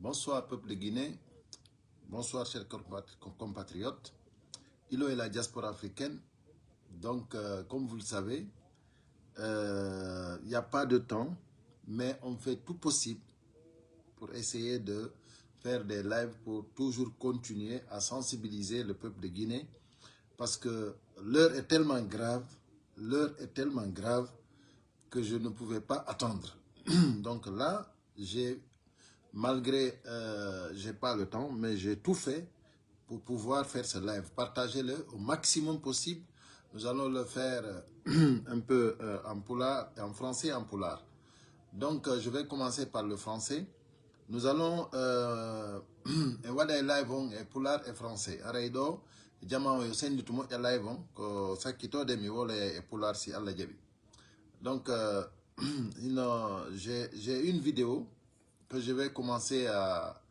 Bonsoir peuple de Guinée, bonsoir chers compatriotes. Ilo est la diaspora africaine, donc comme vous le savez, il n'y a pas de temps, mais on fait tout possible pour essayer de faire des lives pour toujours continuer à sensibiliser le peuple de Guinée parce que l'heure est tellement grave, que je ne pouvais pas attendre. Donc là, malgré, j'ai pas le temps, mais j'ai tout fait pour pouvoir faire ce live. Partagez-le au maximum possible. Nous allons le faire un peu en poulard, en français et en poulard. Donc, je vais commencer par le français. Nous allons live et poulard et français. Araido, diamant yo sendi tumo ya live ko sakito de mi wole et poulard si alla jabi. Donc, j'ai une vidéo que je vais commencer à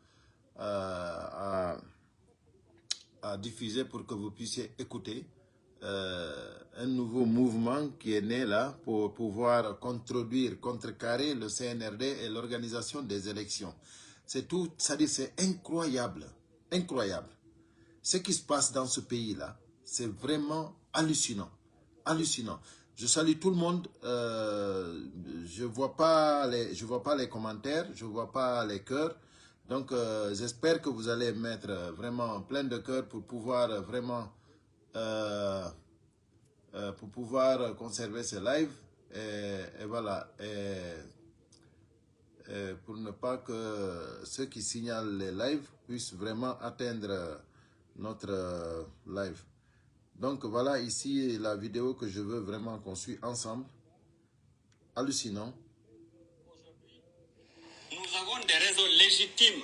diffuser pour que vous puissiez écouter. Un nouveau mouvement qui est né là pour pouvoir contrecarrer le CNRD et l'organisation des élections. C'est tout, c'est-à-dire c'est incroyable, incroyable. Ce qui se passe dans ce pays-là, c'est vraiment hallucinant, hallucinant. Je salue tout le monde, je vois pas les commentaires, je vois pas les cœurs. Donc j'espère que vous allez mettre vraiment plein de cœurs pour pouvoir vraiment conserver ce live et voilà, pour ne pas que ceux qui signalent les lives puissent vraiment atteindre notre live. Donc voilà ici la vidéo que je veux vraiment qu'on suive ensemble. Hallucinant. Nous avons des raisons légitimes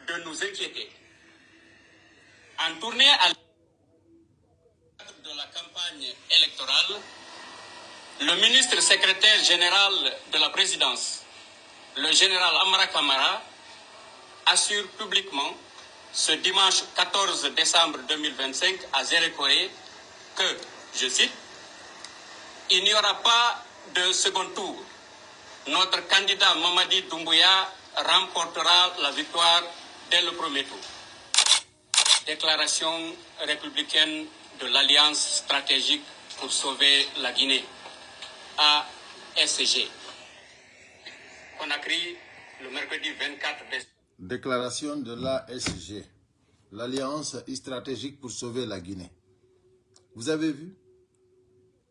de nous inquiéter. En tournée à de la campagne électorale, le ministre secrétaire général de la présidence, le général Amara Kamara, assure publiquement ce dimanche 14 décembre 2025 à Zérékoré que, je cite, « Il n'y aura pas de second tour. Notre candidat Mamadi Doumbouya remportera la victoire dès le premier tour. » Déclaration républicaine de l'Alliance stratégique pour sauver la Guinée, ASG. Conakry, le mercredi 24 décembre. Déclaration de l'ASG, l'Alliance stratégique pour sauver la Guinée. Vous avez vu?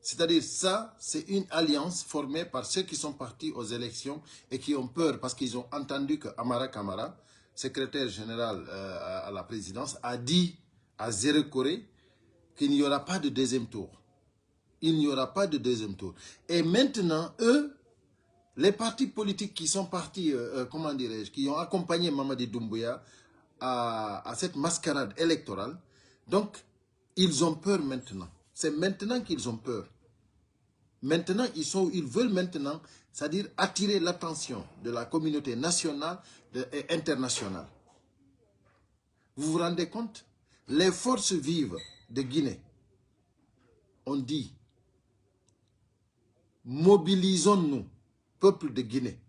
C'est-à-dire ça, c'est une alliance formée par ceux qui sont partis aux élections et qui ont peur parce qu'ils ont entendu que Amara Kamara, secrétaire général à la présidence, a dit à Zérékoré qu'il n'y aura pas de deuxième tour. Il n'y aura pas de deuxième tour. Et maintenant, eux, les partis politiques qui sont partis, comment dirais-je, qui ont accompagné Mamadi Doumbouya à cette mascarade électorale, donc ils ont peur maintenant. C'est maintenant qu'ils ont peur. Maintenant, ils veulent maintenant, c'est-à-dire attirer l'attention de la communauté nationale et internationale. Vous vous rendez compte? Les forces vives de Guinée ont dit, mobilisons-nous, peuple de Guinée.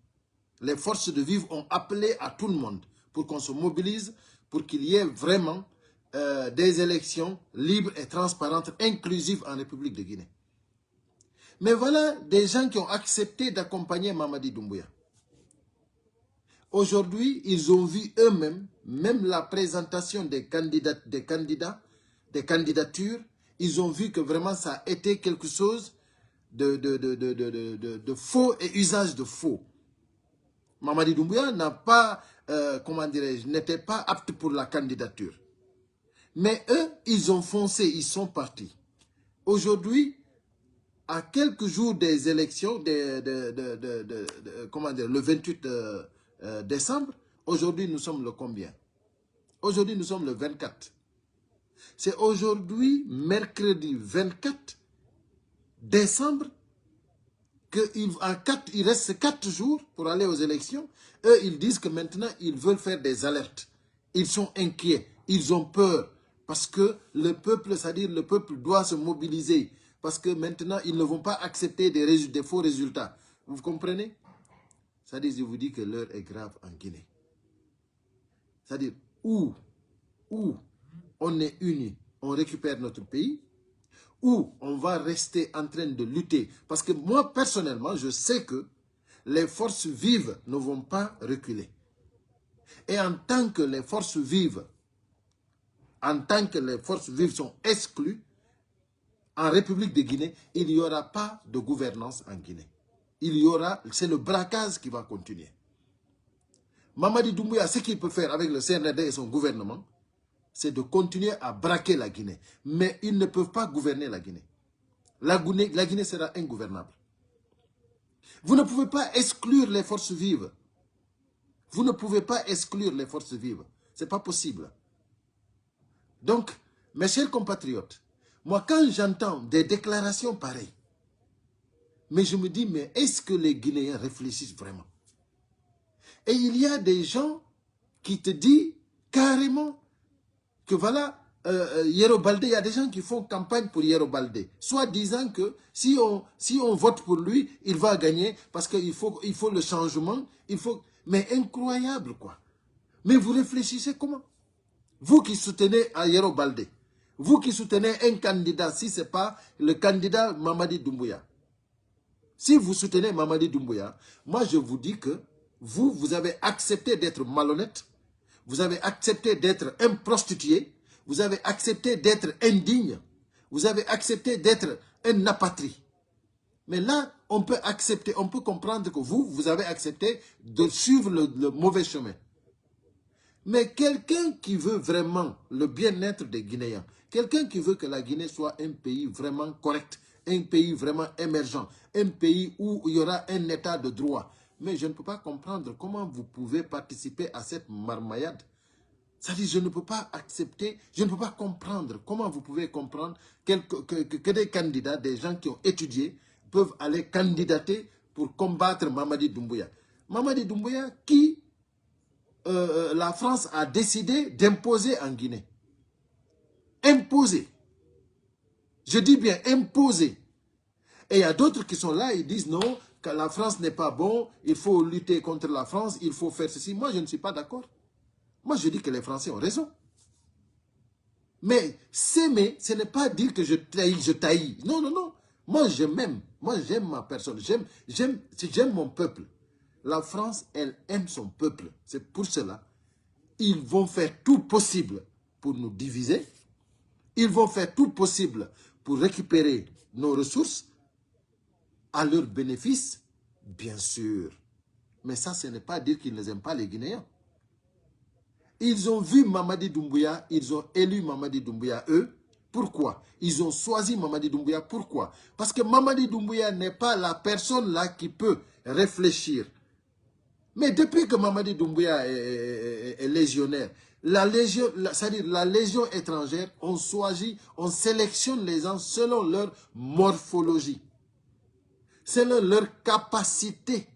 Les forces de vivre ont appelé à tout le monde pour qu'on se mobilise, pour qu'il y ait vraiment des élections libres et transparentes, inclusives en République de Guinée. Mais voilà des gens qui ont accepté d'accompagner Mamadi Doumbouya. Aujourd'hui, ils ont vu eux-mêmes, même la présentation des candidatures, ils ont vu que vraiment ça a été quelque chose de faux et usage de faux. Mamadi Doumbouya n'a pas, comment dirais-je, n'était pas apte pour la candidature. Mais eux, ils ont foncé, ils sont partis. Aujourd'hui, à quelques jours des élections, comment dire, le 28 décembre, aujourd'hui nous sommes le combien? Aujourd'hui nous sommes le 24. C'est aujourd'hui, mercredi 24 décembre, il reste 4 jours pour aller aux élections. Eux, ils disent que maintenant, ils veulent faire des alertes. Ils sont inquiets, ils ont peur. Parce que le peuple, c'est-à-dire le peuple doit se mobiliser. Parce que maintenant, ils ne vont pas accepter des faux résultats. Vous comprenez? C'est-à-dire, je vous dis que l'heure est grave en Guinée. C'est-à-dire, où on est unis, on récupère notre pays, ou on va rester en train de lutter. Parce que moi, personnellement, je sais que les forces vives ne vont pas reculer. Et en tant que les forces vives sont exclues, en République de Guinée, il n'y aura pas de gouvernance en Guinée. C'est le braquage qui va continuer. Mamadi Doumbouya, ce qu'il peut faire avec le CNRD et son gouvernement, c'est de continuer à braquer la Guinée. Mais ils ne peuvent pas gouverner la Guinée. La Guinée sera ingouvernable. Vous ne pouvez pas exclure les forces vives. Vous ne pouvez pas exclure les forces vives. Ce n'est pas possible. Donc, mes chers compatriotes, moi, quand j'entends des déclarations pareilles, mais je me dis, mais est-ce que les Guinéens réfléchissent vraiment? Et il y a des gens qui te disent carrément que voilà, Yero Baldé, il y a des gens qui font campagne pour Yero Baldé, soit disant que si on vote pour lui, il va gagner parce qu'il faut le changement, mais incroyable quoi. Mais vous réfléchissez comment? Vous qui soutenez Yero Baldé, vous qui soutenez un candidat, si ce n'est pas le candidat Mamadi Doumbouya, si vous soutenez Mamadi Doumbouya, moi je vous dis que vous avez accepté d'être malhonnête, vous avez accepté d'être un prostitué, vous avez accepté d'être indigne, vous avez accepté d'être un apatrie. Mais là, on peut accepter, on peut comprendre que vous avez accepté de suivre le mauvais chemin. Mais quelqu'un qui veut vraiment le bien-être des Guinéens, quelqu'un qui veut que la Guinée soit un pays vraiment correct, un pays vraiment émergent, un pays où il y aura un état de droit. Mais je ne peux pas comprendre comment vous pouvez participer à cette marmaillade. C'est-à-dire, je ne peux pas accepter, je ne peux pas comprendre comment vous pouvez comprendre que des candidats, des gens qui ont étudié, peuvent aller candidater pour combattre Mamadi Doumbouya. Mamadi Doumbouya qui la France a décidé d'imposer en Guinée. Imposer. Je dis bien imposer. Et il y a d'autres qui sont là, ils disent non, que la France n'est pas bon, il faut lutter contre la France, il faut faire ceci. Moi, je ne suis pas d'accord. Moi, je dis que les Français ont raison. Mais s'aimer, ce n'est pas dire que je taillis. Non, non, non. Moi, je m'aime. Moi, j'aime ma personne. J'aime mon peuple. La France, elle aime son peuple. C'est pour cela. Ils vont faire tout possible pour nous diviser. Ils vont faire tout possible pour récupérer nos ressources à leur bénéfice, bien sûr. Mais ça, ce n'est pas dire qu'ils ne aiment pas les Guinéens. Ils ont vu Mamadi Doumbouya, ils ont élu Mamadi Doumbouya, eux. Pourquoi? Ils ont choisi Mamadi Doumbouya. Pourquoi? Parce que Mamadi Doumbouya n'est pas la personne là qui peut réfléchir. Mais depuis que Mamadi Doumbouya est légionnaire, c'est-à-dire la légion étrangère, on sélectionne les gens selon leur morphologie, selon leur capacité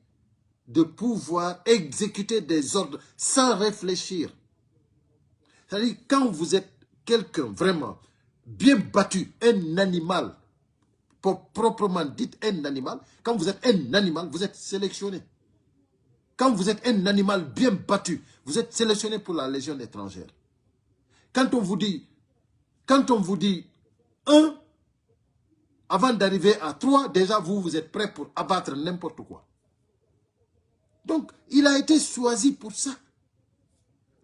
de pouvoir exécuter des ordres sans réfléchir. C'est-à-dire quand vous êtes quelqu'un vraiment bien battu, un animal, proprement dit un animal, quand vous êtes un animal, vous êtes sélectionné. Quand vous êtes un animal bien battu, vous êtes sélectionné pour la Légion étrangère. Quand on vous dit 1, avant d'arriver à 3, déjà vous êtes prêt pour abattre n'importe quoi. Donc, il a été choisi pour ça.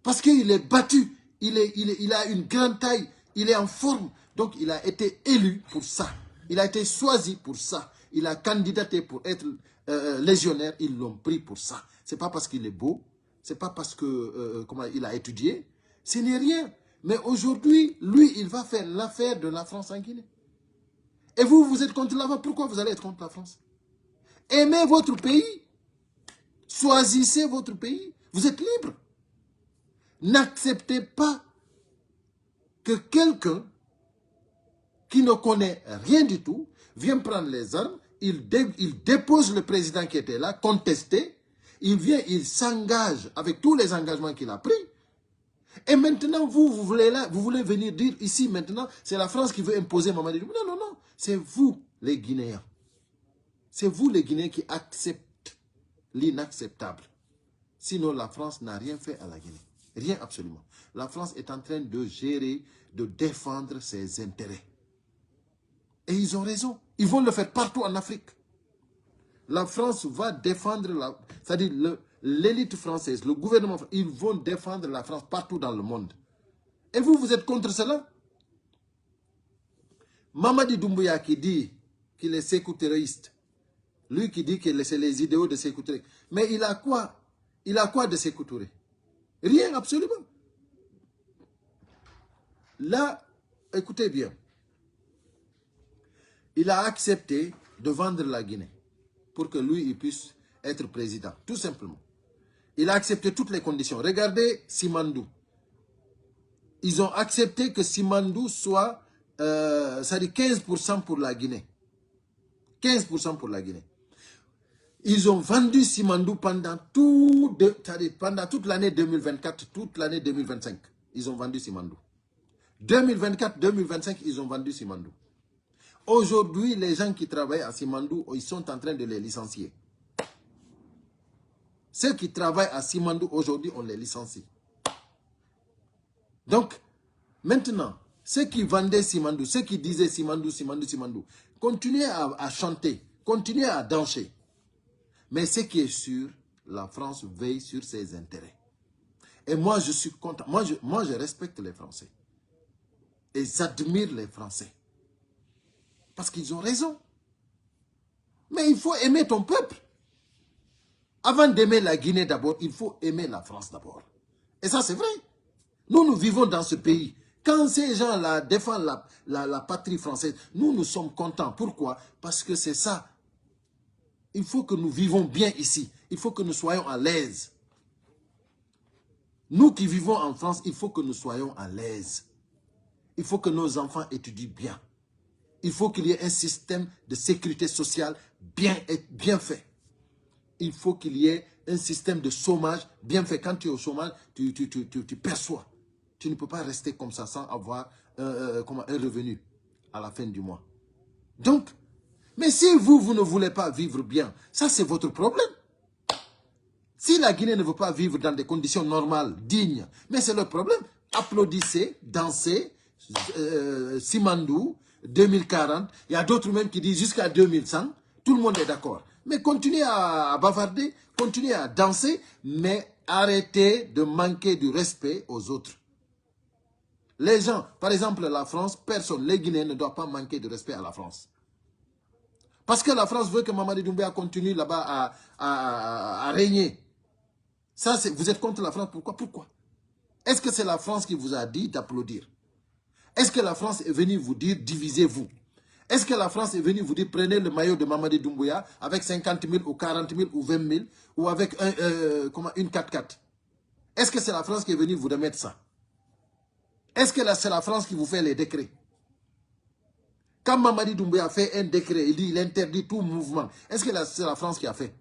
Parce qu'il est battu, il a une grande taille, il est en forme. Donc, il a été élu pour ça. Il a été choisi pour ça. Il a candidaté pour être légionnaire, ils l'ont pris pour ça. Ce n'est pas parce qu'il est beau, ce n'est pas parce que il a étudié, ce n'est rien. Mais aujourd'hui, lui, il va faire l'affaire de la France en Guinée. Et vous êtes contre la France. Pourquoi vous allez être contre la France? Aimez votre pays. Choisissez votre pays. Vous êtes libre. N'acceptez pas que quelqu'un qui ne connaît rien du tout vienne prendre les armes. Il dépose le président qui était là, contesté. Il vient, il s'engage avec tous les engagements qu'il a pris. Et maintenant, vous voulez venir dire ici, maintenant, c'est la France qui veut imposer Mamadi Doumbouya. Non, non, non. C'est vous, les Guinéens. C'est vous, les Guinéens, qui acceptent l'inacceptable. Sinon, la France n'a rien fait à la Guinée. Rien absolument. La France est en train de gérer, de défendre ses intérêts. Et ils ont raison. Ils vont le faire partout en Afrique. La France va défendre, c'est-à-dire l'élite française, le gouvernement, ils vont défendre la France partout dans le monde. Et vous, vous êtes contre cela? Mamadi Doumbouya qui dit qu'il est sécuritaire, lui qui dit que c'est les idéaux de Sékou Touré. Mais il a quoi? Il a quoi de Sékou Touré? Rien, absolument. Là, écoutez bien. Il a accepté de vendre la Guinée pour que lui, il puisse être président, tout simplement. Il a accepté toutes les conditions. Regardez Simandou. Ils ont accepté que Simandou soit, ça dit 15% pour la Guinée. 15% pour la Guinée. Ils ont vendu Simandou pendant toute l'année 2024, toute l'année 2025. Ils ont vendu Simandou. 2024, 2025, ils ont vendu Simandou. Aujourd'hui, les gens qui travaillent à Simandou, ils sont en train de les licencier. Ceux qui travaillent à Simandou aujourd'hui, on les licencie. Donc, maintenant, ceux qui vendaient Simandou, ceux qui disaient Simandou, Simandou, Simandou, continuez à chanter, continuez à danser. Mais ce qui est sûr, la France veille sur ses intérêts. Et moi, je suis content. Moi, je respecte les Français. Et j'admire les Français. Parce qu'ils ont raison. Mais il faut aimer ton peuple. Avant d'aimer la Guinée d'abord, il faut aimer la France d'abord. Et ça, c'est vrai. Nous vivons dans ce pays. Quand ces gens-là défendent la patrie française, nous sommes contents. Pourquoi? Parce que c'est ça. Il faut que nous vivons bien ici. Il faut que nous soyons à l'aise. Nous qui vivons en France, il faut que nous soyons à l'aise. Il faut que nos enfants étudient bien. Il faut qu'il y ait un système de sécurité sociale bien fait. Il faut qu'il y ait un système de chômage bien fait. Quand tu es au chômage, tu perçois. Tu ne peux pas rester comme ça sans avoir un revenu à la fin du mois. Donc, mais si vous ne voulez pas vivre bien, ça c'est votre problème. Si la Guinée ne veut pas vivre dans des conditions normales, dignes, mais c'est leur problème. Applaudissez, dansez, Simandou, 2040, il y a d'autres même qui disent jusqu'à 2100, tout le monde est d'accord. Mais continuez à bavarder, continuez à danser, mais arrêtez de manquer du respect aux autres. Les gens, par exemple la France, personne, les Guinéens ne doivent pas manquer de respect à la France. Parce que la France veut que Mamadi Doumbouya continue là-bas à régner. Ça, vous êtes contre la France, pourquoi? Est-ce que c'est la France qui vous a dit d'applaudir? Est-ce que la France est venue vous dire divisez-vous? Est-ce que la France est venue vous dire prenez le maillot de Mamadi Doumbouya avec 50 000 ou 40 000 ou 20 000 ou avec une 4x4? Est-ce que c'est la France qui est venue vous remettre ça? Est-ce que c'est la France qui vous fait les décrets? Quand Mamadi Doumbouya fait un décret, il interdit tout mouvement. Est-ce que c'est la France qui a fait?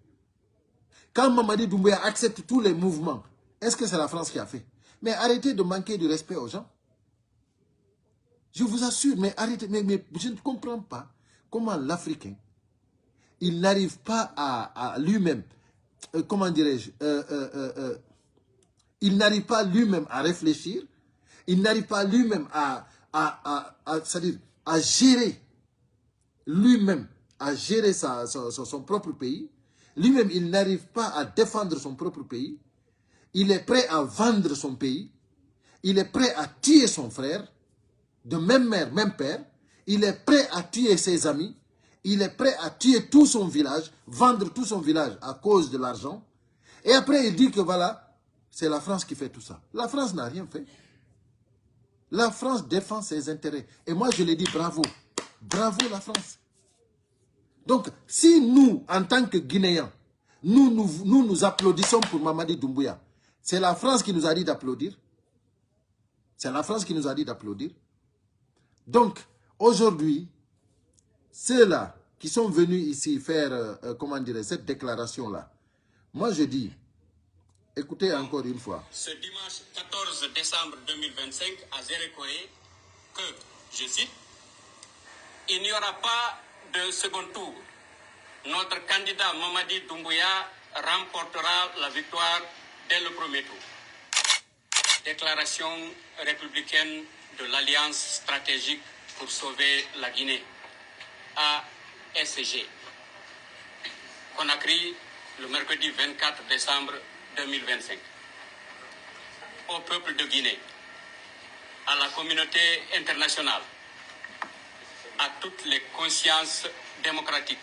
Quand Mamadi Doumbouya accepte tous les mouvements, est-ce que c'est la France qui a fait? Mais arrêtez de manquer de respect aux gens. Je vous assure, mais arrêtez, mais je ne comprends pas comment l'Africain, il n'arrive pas à lui-même, comment dirais-je, il n'arrive pas lui-même à réfléchir, il n'arrive pas lui-même c'est-à-dire à gérer lui-même, à gérer son propre pays. Lui-même, il n'arrive pas à défendre son propre pays. Il est prêt à vendre son pays. Il est prêt à tuer son frère, de même mère, même père. Il est prêt à tuer ses amis. Il est prêt à tuer tout son village, vendre tout son village à cause de l'argent. Et après, il dit que voilà, c'est la France qui fait tout ça. La France n'a rien fait. La France défend ses intérêts. Et moi, je l'ai dit, bravo. Bravo la France. Donc, si nous, en tant que Guinéens, nous applaudissons pour Mamadi Doumbouya, c'est la France qui nous a dit d'applaudir. C'est la France qui nous a dit d'applaudir. Donc, aujourd'hui, ceux-là qui sont venus ici faire, comment dire, cette déclaration-là, moi je dis, écoutez encore une fois. Ce dimanche 14 décembre 2025 à Zérékoré, que, je cite, il n'y aura pas de second tour. Notre candidat Mamadi Doumbouya remportera la victoire dès le premier tour. Déclaration républicaine de l'Alliance stratégique pour sauver la Guinée, ASG. Conakry, le mercredi 24 décembre 2025. Au peuple de Guinée, à la communauté internationale, à toutes les consciences démocratiques,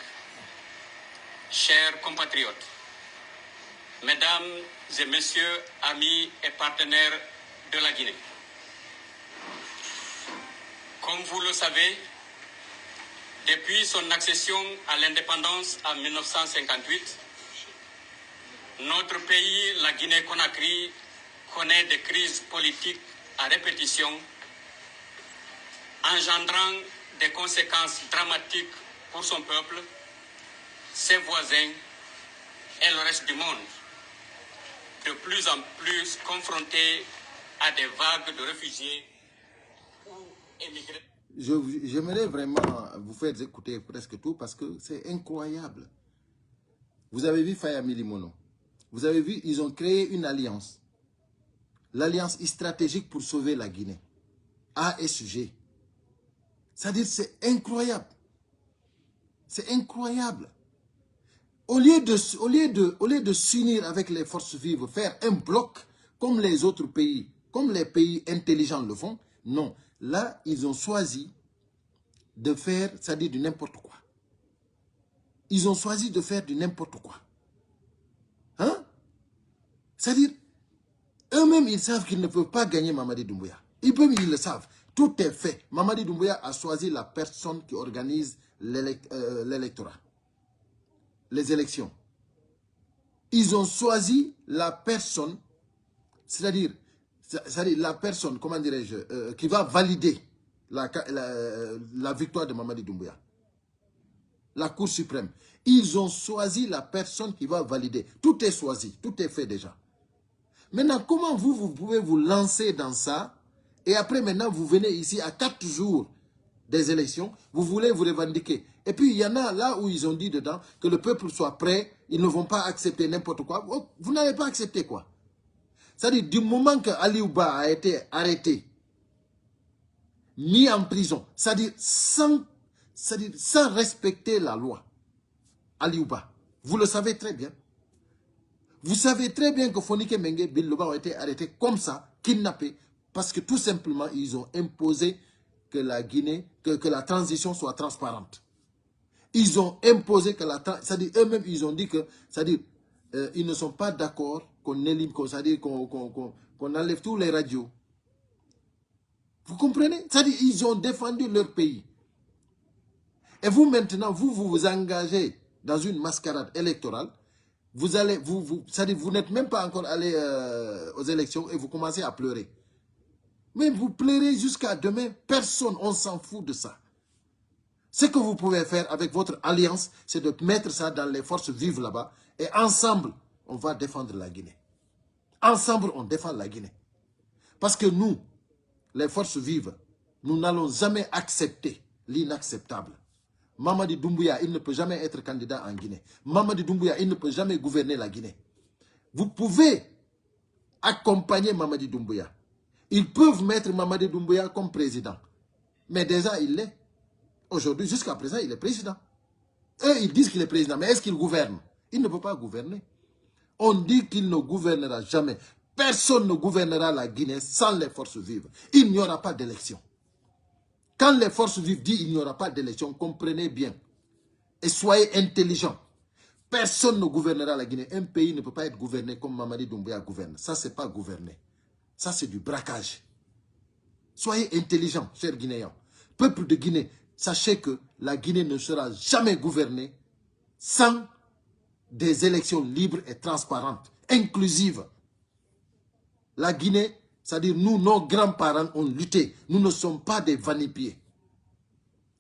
chers compatriotes, mesdames et messieurs, amis et partenaires de la Guinée. Comme vous le savez, depuis son accession à l'indépendance en 1958, notre pays, la Guinée-Conakry, connaît des crises politiques à répétition, engendrant des conséquences dramatiques pour son peuple, ses voisins et le reste du monde, de plus en plus confrontés à des vagues de réfugiés ou émigrés. J'aimerais vraiment vous faire écouter presque tout parce que c'est incroyable. Vous avez vu Fayamili Mono. Vous avez vu, ils ont créé une alliance. L'alliance stratégique pour sauver la Guinée. ASG. C'est-à-dire, c'est incroyable. C'est incroyable. Au lieu de s'unir avec les forces vives, faire un bloc comme les autres pays, comme les pays intelligents le font, non. Là, ils ont choisi de faire, c'est-à-dire du n'importe quoi. Ils ont choisi de faire du n'importe quoi. Hein? C'est-à-dire, eux-mêmes, ils savent qu'ils ne peuvent pas gagner Mamadi Doumbouya. Ils le savent. Tout est fait. Mamadi Doumbouya a choisi la personne qui organise l'électorat. Les élections. Ils ont choisi la personne, c'est-à-dire la personne, comment dirais-je, qui va valider la victoire de Mamadi Doumbouya. La Cour suprême. Ils ont choisi la personne qui va valider. Tout est choisi, tout est fait déjà. Maintenant, comment vous pouvez vous lancer dans ça et après maintenant vous venez ici à 4 jours des élections, vous voulez vous revendiquer. Et puis il y en a là où ils ont dit dedans que le peuple soit prêt, ils ne vont pas accepter n'importe quoi. Vous n'allez pas accepter quoi? C'est-à-dire du moment que Aliouba a été arrêté, mis en prison, c'est-à-dire sans respecter la loi, Aliouba, vous le savez très bien. Vous savez très bien que Fonike Mengue Biloba ont été arrêtés comme ça, kidnappés, parce que tout simplement, ils ont imposé que la Guinée, que la transition soit transparente. Ils ont imposé que c'est-à-dire eux-mêmes, ils ont dit que, c'est-à-dire, ils ne sont pas d'accord qu'on c'est-à-dire qu'on enlève tous les radios. Vous comprenez? C'est-à-dire, ils ont défendu leur pays. Et vous maintenant, vous engagez dans une mascarade électorale. Vous allez, c'est-à-dire, vous n'êtes même pas encore allé aux élections et vous commencez à pleurer. Mais vous pleurez jusqu'à demain. Personne, on s'en fout de ça. Ce que vous pouvez faire avec votre alliance, c'est de mettre ça dans les forces vives là-bas. Et ensemble, on va défendre la Guinée. Ensemble, on défend la Guinée. Parce que nous, les forces vives, nous n'allons jamais accepter l'inacceptable. Mamadi Doumbouya, il ne peut jamais être candidat en Guinée. Mamadi Doumbouya, il ne peut jamais gouverner la Guinée. Vous pouvez accompagner Mamadi Doumbouya. Ils peuvent mettre Mamadi Doumbouya comme président. Mais déjà, il l'est. Aujourd'hui, jusqu'à présent, il est président. Eux, ils disent qu'il est président, mais est-ce qu'il gouverne? Il ne peut pas gouverner. On dit qu'il ne gouvernera jamais. Personne ne gouvernera la Guinée sans les forces vives. Il n'y aura pas d'élection. Quand les forces vives disent qu'il n'y aura pas d'élection, comprenez bien. Et soyez intelligents. Personne ne gouvernera la Guinée. Un pays ne peut pas être gouverné comme Mamadi Doumbouya gouverne. Ça, ce n'est pas gouverner. Ça, c'est du braquage. Soyez intelligents, chers Guinéens. Peuple de Guinée, sachez que la Guinée ne sera jamais gouvernée sans des élections libres et transparentes, inclusives. La Guinée, c'est-à-dire nous, nos grands-parents ont lutté. Nous ne sommes pas des vanipiés.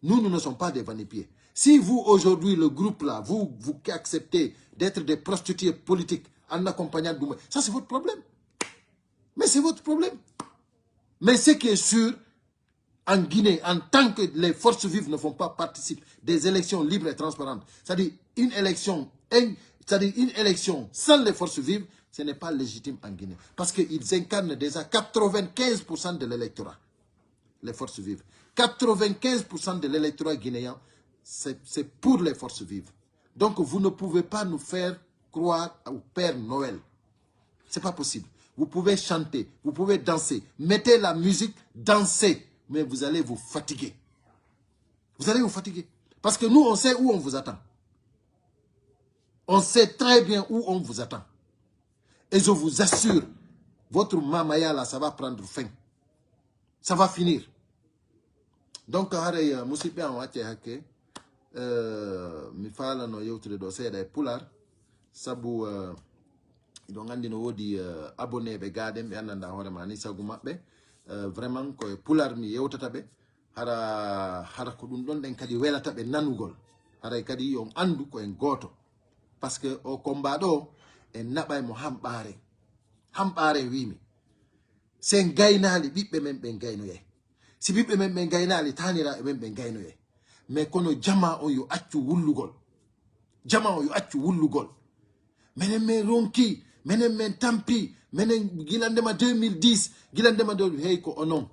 Nous ne sommes pas des vanipiés. Si vous, aujourd'hui, le groupe là, vous acceptez d'être des prostituées politiques en accompagnant Doumbouya, ça c'est votre problème. Mais c'est votre problème. Mais ce qui est sûr, en Guinée, en tant que les forces vives ne font pas participer des élections libres et transparentes, c'est-à-dire une élection sans les forces vives, ce n'est pas légitime en Guinée. Parce qu'ils incarnent déjà 95% de l'électorat, les forces vives. 95% de l'électorat guinéen, c'est pour les forces vives. Donc vous ne pouvez pas nous faire croire au Père Noël. Ce n'est pas possible. Vous pouvez chanter, vous pouvez danser. Mettez la musique, dansez. Mais vous allez vous fatiguer. Vous allez vous fatiguer. Parce que nous, on sait où on vous attend. On sait très bien où on vous attend. Et je vous assure, votre mamaya là, ça va prendre fin. Ça va finir. Donc, musibe en wache hake, mi fala no yewtude do seeda e pular, sabu idon andi no wodi abonné be gadem be andanda hore ma ni sagu mabbe, vraiment ko e pular mi yewtata be, hara ko dum don den kadi welata be nanugol, hara kadi yon andu ko en goto. Parce que au combat do en nabay mo hambare wimi sen gaynali bibbe men ben gaynoye. Si bibbe men ben gaynali tanira e men ben gaynoye. Mais kono jama o yo accu wullugol. Jama o yo accu wullugol. Menen men ronki, menen men tampi, menen gilandema 2010, gilandema do hey ko onon.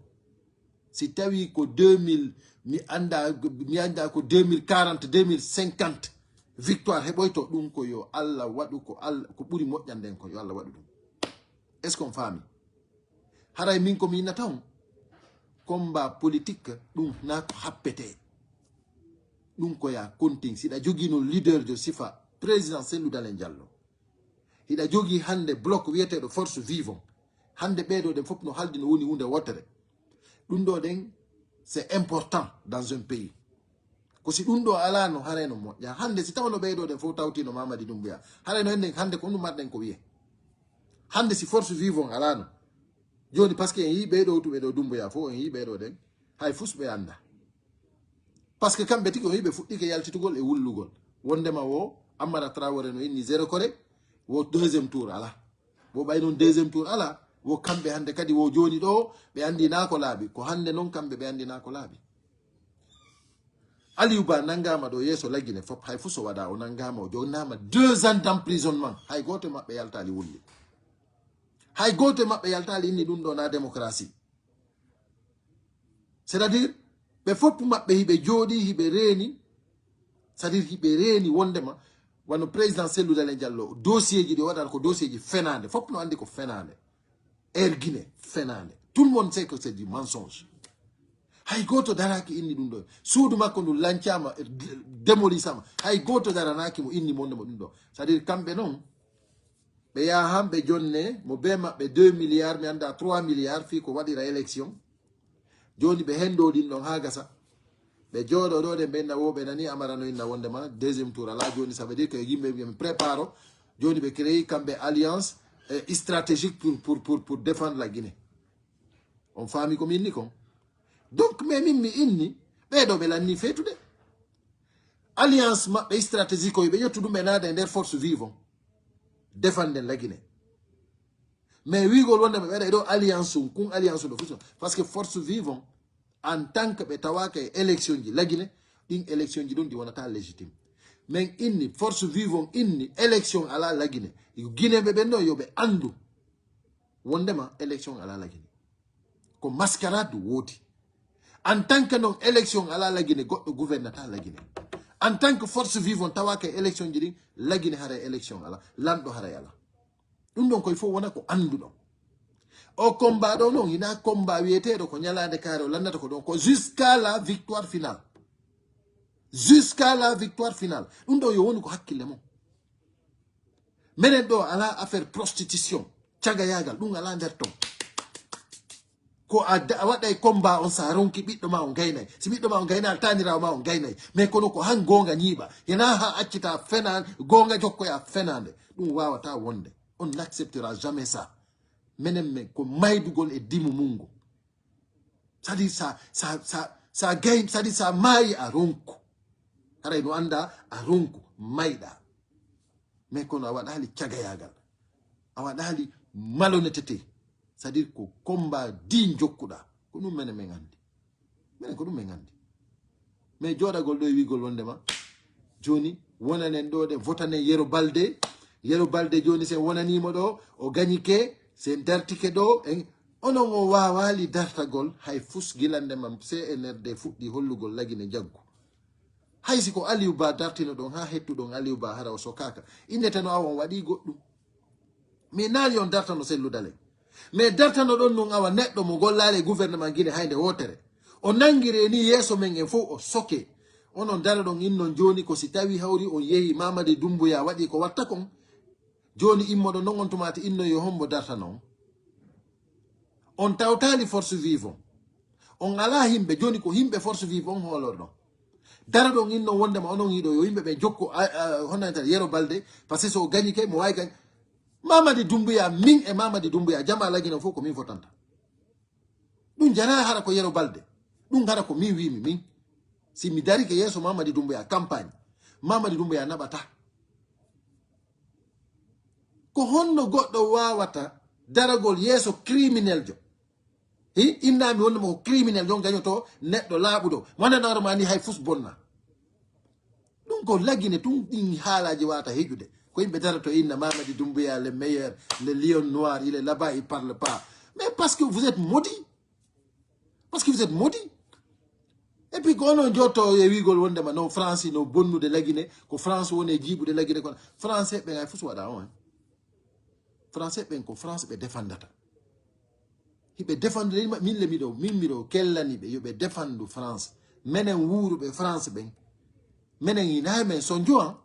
Si tawi ko 2000 mi anda ko 2040, 2050 victoire heboyto dum ko yo Allah wadu ko Allah ko buri mojjanden ko yo Allah wadu dum. Est-ce qu'on famille? Haray min ko mi nataw combat politique dum na ko happete. Dum ko ya konting sida jogi no leader de sifa président Cellou Dalein Diallo. Ida jogi hande bloc wiete de force vivant. Hande bedo de fop no haldi no woni hunde wotere. Dum do den c'est important dans un pays. Ko si dum do ala no hareno mo ya hande si tawno bedo de fo tawti no Mamadi Doumbouya. Hareno hande ko no marden ko wiye. Hande si force vivant ala no. Joni parce que yi bedo to bedo Doumbouya fo yi bedo den hay fusbe anda. Parce que kambe tiko yibe fuddi ke yaltitugol e wullugol. Wondema wo Amara Traoré no inni 0 kore wo deuxième tour ala. Bo bay non deuxième tour ala wo kambe hande kadi wo joni do be andi na ko laabi ko hande non kambe be andi na ko laabi. Aliouba nangama do yeso lagine fop hay fuso wada o nangama o jonnama 2 ans d'emprisonnement hay goto mabbe yaltali wulli. Hay goto mabbe yaltali inni dum do na démocratie. C'est-à-dire be fop mabbe hibe jodi hibe reni, c'est-à-dire hibe reni wondema wano président Cellou Dalein Diallo dossier ji de wadal ko dossier ji fenande fop no andi ko fenande Guinée fenande. Tout le monde sait que c'est du mensonge. Hay goto daraki inni dum do suudu makko ndu lanciama démolisama hay goto daranaki mo inni monde mo dum do, c'est-à-dire kambe non be ya hambe jonne mo be mabbe 2 milliards mi anda 3 milliards fi ko wadira élection joni be hendo din don ha gasa be jodo do de benna wo be nani Amara no inna wondema deuxième tour ala joni ça veut dire que yimbe mi préparo joni be créer kambe alliance stratégique pour défendre la Guinée. On famille comme inni kom. Donc même mi inni be do be lanni fetude alliance ma be stratégique ko be yotu dum benade der force vivant défendre la Guinée. Mais oui go wonda be do alliance kun alliance do fuso parce que force vivant en tant que betawaka élection ji la Guinée din élection ji don di wonata légitime. Mais inni force vivant inni élection ala la Guinée Guinée be benno yobe andu wondema élection ala la Guinée ko mascarade wodi. En tant que non élection ala la Guinée goddo gouvernata la Guinée. En tant que force vivante tawaka élection ji la Guinée hara élection ala lando hara ala. Dum don ko il faut wona ko andu don. Au combat do non ina combat wiete do ko nyalande karo landata ko don ko jusqu'à la victoire finale. Jusqu'à la victoire finale. Dum do yo woni ko hakkille mo. Menen do ala affaire prostitution caga yagal dum ala nder ton. Ko waɗay combat on sa ronki ɓiɗɗo ma on gaynay si ɓiɗɗo ma on gaynal tanirawo ma on gaynay mais kono ko han gonga ñiiɓa yana ha accita fenade gonga jokkoya fenade ɗum wawata wonde. On n'acceptera jamais ça. Menen men ko maydugol e dimu mungo. C'est-à-dire ça gagne, c'est-à-dire ça mayi a ronku haray no anda a ronku mayɗa mais kono a waɗali cagayagal a waɗali malhonnêteté. C'est-à-dire ko combat digne jokkuda ko dum menen men andi menen ko dum men andi mais jodagol do wigol wondema joni wonanen do de votanen Yero Balde Yero Balde joni se wonanimo ɗo o gañike se dartike ɗo en onon o wawali dartagol hay fus gilande mam CNRD fuɗɗi hollugol lagine jaggu hay siko Aliou Ba dartino ɗon ha hettuɗon Aliou Ba hara o sokaka indeteno awon waɗi goɗɗum mi naali on dartano selludale mais dartano ɗon non awa neɗɗo mo gollali gouvernement Guinée hayde wotere o nangire ni yeeso men en fof o soke onon dara ɗon innon joni ko si tawi hawri on yehi Mamadi Doumbouya waɗi ko watta kon joni immoɗo non on tumati inno yo hombo dartano on tawtali force vivant on ala himɓe joni ko himɓe force vivant on holorɗon dara ɗon innon wondema onon yiɗo yo yimɓe ɓe jokko honanta Yero Balde par ce que so gañike mo wawi gañ Mamadi Doumbouya min e Mamadi Doumbouya jama lagino fof ko min fotanta ɗum jana hara ko Yero Balde ɗum hara ko min wimi min si mi dari ke yeeso Mamadi Doumbouya campagne Mamadi Doumbouya naɓata ko honno goɗɗo wawata daragol yeeso criminel jo innami wondema ko criminel jon gañoto neɗɗo laaɓuɗo wananaroma ni hay fus bonna ɗum ko lagine tun ɗin haalaji wata heƴude ko yimɓe darato inna Mamadi Doumbouya le meilleur le lion noir il est là-bas il parle pas mais parce que vous êtes maudit parce que vous êtes maudit et puis ko onon jotto e wigol wondema no France no bonnude lagine ko France woni e jiiɓude lagine kono français ɓen hay fus waɗa on français ɓen ko France ɓe défendata hiɓe défendre min le miɗo min miɗo kellaniɓe yoɓe défendu France menen wuuruɓe France ɓen menen inayi men sonjo an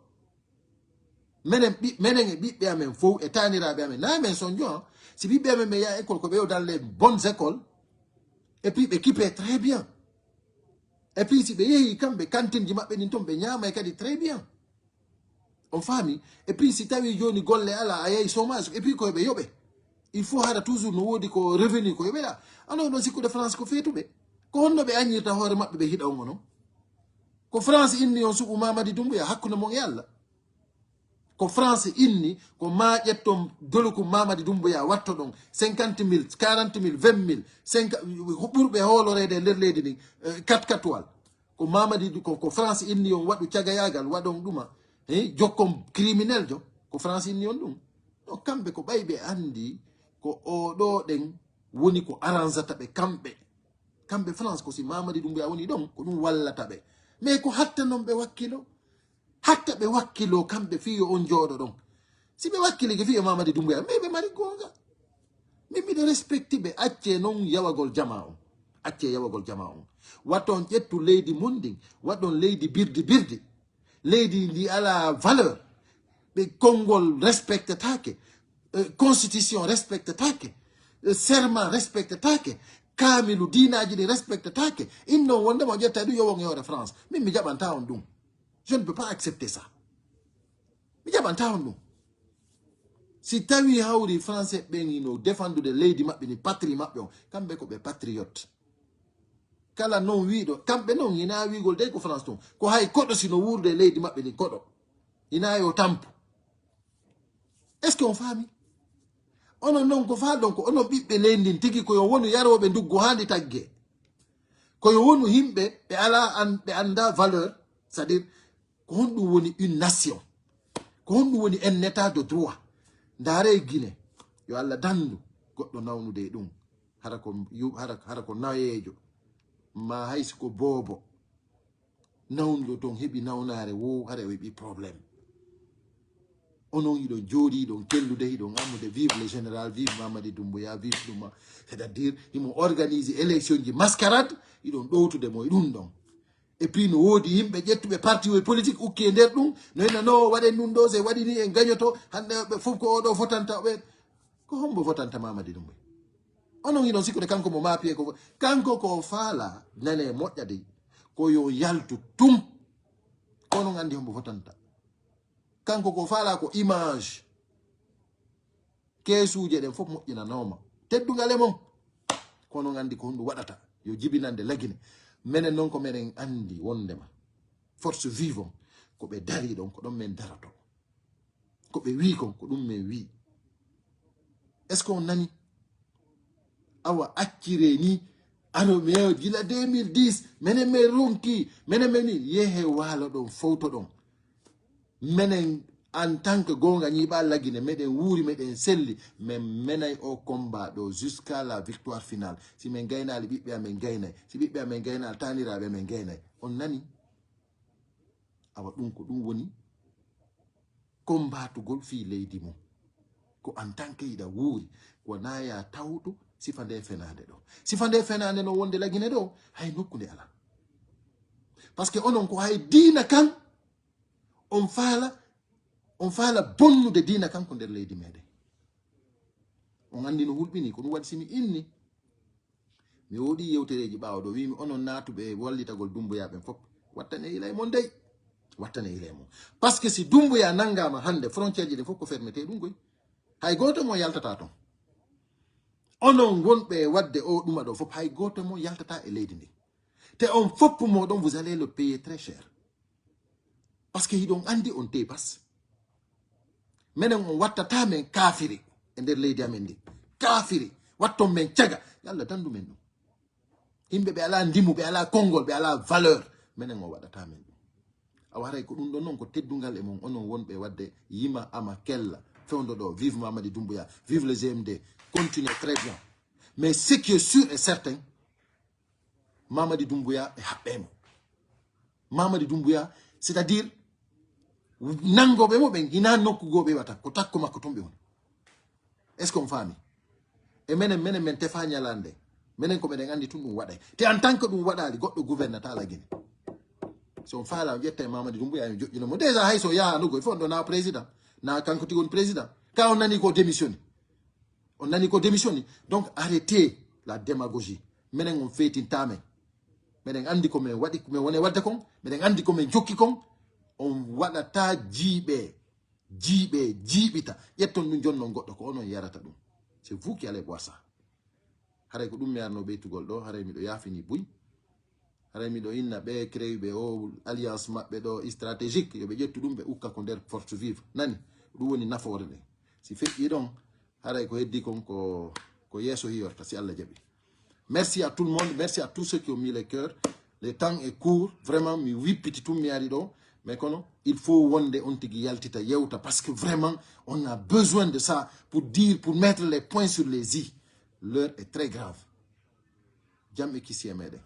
menen e ɓiɓɓe amen fof e taniraɓe amen nayi men sonjo an si ɓiɓɓe amen ɓe yaha école ko ɓe yo dans les bonnes écoles et puis ɓe kippe très bien et puis si ɓe yehi kamɓe cantine ji maɓɓe nin toon ɓe ñamay kadi très bien on faami et puis si tawi joni golle ala a yehi chômage et puis koyeɓe yoɓe il faut hara toujours no woodi ko revenu ko yoɓeɗa alors ɗon sikkude France ko feetuɓe ko honno ɓe añirta hoore maɓɓe ɓe hiɗa on onon ko France inni on suɓu Mamadi Doumbouya hakkude mon e Allah ko France inni ko ma ƴetton doluku Mamadi Doumbouya watto ɗon 50 000 40 000 20 000 ɓurɓe hoolorede e nder leydi ndin 4 toile ko Mamadi ko France inni on waɗu cagayagal waɗon ɗuma jokkon criminel jo ko France inni on ɗum ɗo kamɓe ko ɓayɓe andi ko oɗo ɗen woni ko arrangata ɓe kamɓe France ko si Mamadi Doumbouya woni ɗon ko ɗum wallata ɓe mais ko hatta noon ɓe wakkilo hatta ɓe wakkilo kamɓe fiyo on jooɗo ɗon si ɓe wakkilike fiyo Mamadi Doumbouya mais ɓe mari gonga min miɗo respecti ɓe acce noon yawagol jama on acce yawagol jama on watton ƴettu leydi mundin waɗon leydi birdi leydi ndi ala valeur ɓe konngol respectetake constitution respectetake serment respectetake kaamilu diinaji ɗi respectetake innon wondema o ƴetta ɗum yowon e hoore France min mi jaɓanta on ɗum je ne peux pas accepter ça mi jaɓanta on ɗum si tawi hawri français ɓen ino défendude leydi maɓɓe ni patrie maɓɓe on kamɓe ko ɓe patriote kala non wiiɗo kamɓe noon ina wigol de ko France ton ko hay koɗo sino wuurde leydi maɓɓe ni koɗo ina yo tampu est ce que on faami onon noon ko faa ɗon ko onon ɓiɓɓe leydi tigi koyo wonu yaroɓe nduggo handi tagge koyo wonu himɓe ɓe ala ɓe anda valeur c'est à dire ko honɗum woni une nation ko honɗum woni un état de droit ndaare Guinée yo Allah dandu goɗɗo nawnude ɗum hara ko nayejo ma haysi ko boobo nawnuɗo toon heɓi nawnare wo hara o heɓi probléme onon yiɗon jooɗi ɗon kellude hiɗon ammude vive le général vive Mamadi Doumbouya vive ɗuma c'est à dire imo organise élection ji mascarade iɗon ɗowtude mo e ɗum ɗon et puis no woodi yimɓe ƴettuɓe parti o politique ukki e nder ɗum no henna no waɗen ɗum ɗo se waɗini en gagnoto hande ɓe fof ko oɗo fotanta ɓe ko hombo fotanta Mamadi Doumbouya onon yiɗon sikkude kanko mo maapiye ko kanko ko faala nane moƴƴade ko yo yaltu tum konon andi hombo fotanta kanko ko faala ko image keesuje ɗen fof moƴƴinanoma teddugale mon kono andi ko honɗum waɗata yo jibinande lagine menen noon ko menen andi wondema force vivant ko ɓe dari ɗon ko ɗon men darato ko ɓe wi kon ko ɗum men wi est ce que on nani awa accire ni ano mi gila 2010 menen men ronki menen men ni yehe waalo ɗon fowto ɗon menen en tant que gonga ñiɓa lagine meɗen wuuri meɗen selli min menay o combat ɗo jusqu'à la victoire finale. Si min gaynali ɓiɓɓe amen gaynay, si ɓiɓɓe amen gaynali taniraɓe amen gaynay. On nani awa ɗum ko ɗum woni combatugol fi leydi mum ko en tant que yiɗa wuuri wona ya tawɗo sifa nde fenade ɗo. Sifa nde fenade no wonde lagine ɗo hay nokkude ala, parce que onon ko hay diina kan on faala bonnude diina kanko nder leydi meɗen. On andi no hulɓini ko ɗum waɗi simi inni mi woɗi yewtereji ɓawo ɗo wimi onon natuɓe wallitagol Dumbuyaɓen fof wattane ilay mon dey, wattane ilay mon, parce que si Dumbuya nangama hande frontière ji ɗin fof ko fermete ɗum goy, hay goto mo yaltata ton. Onon wonɓe wadde o ɗuma ɗo fof hay goto mo yaltata e leydi ndi, te on fopp moɗon vous allez le payer très cher, parce que hiɗon andi on tepas menen on wattata men kafiri e nder leydi amen ndi, kafiri watton men caga, yalla dandu men ɗum. Yimɓe ɓe ala ndimu, ɓe ala konngol, ɓe ala valeur, menen on waɗata men ɗum. A waray ko ɗum ɗon noon ko teddungal e mon onon wonɓe wadde yima ama kella fewndo ɗo. Vive Mamadi Doumbouya, vive le GMD, continuez très bien. Mais ce qui est sûr et certain, Mamadi Doumbouya e haɓɓemo. Mamadi Doumbouya, c'est-à-dire nangoɓe mo ɓe gina nokkugoɓe wata ko takko makko ton ɓe woni. Est ce qu'on faami? E menen men tefa ñalande menen ko meɗen andi tun ɗum waɗay, te en tant que ɗum waɗali goɗɗo gouvernata la Guinée. Si on faala on ƴetta e Mamadi Doumbouya en joƴƴinamo déjà hay so yahanugo il faut on ɗo na président na kanko tigi woni président, ka on nani ko démissioni, on nani ko démissioni. Donc arrêtez la démagogie, menen on feytintamen, meɗen andi ko men waɗi ko men woni wadde kon, meɗen andi ko men jokki kon. On waɗata jiiɓe jiiɓita ƴetton ɗum jonnon goɗɗo ko onon yarata ɗum. C'est vous qui allez boire ça. Haray ko ɗum mi arno ɓeytugol ɗo, haray miɗo yafini buy, haray miɗo inna ɓe créuɓe o alliance maɓɓe ɗo stratégique yoɓe ƴettu ɗum ɓe ukka ko nder force vive, nani ɗum woni nafoore nde. Si feƴƴi ɗon haray ko heddi kon ko yeeso hiyorta si Allah jaɓi. Merci à tout le monde, merci à tous ceux qui ont mis les cœurs. Le temps est court, vraiment mi wippiti tum mi ari ɗo. Mais il faut wonde on tigi yaltita yewta, parce que vraiment on a besoin de ça pour dire, pour mettre les points sur les i. L'heure est très grave. Jam e kisi e meɗen.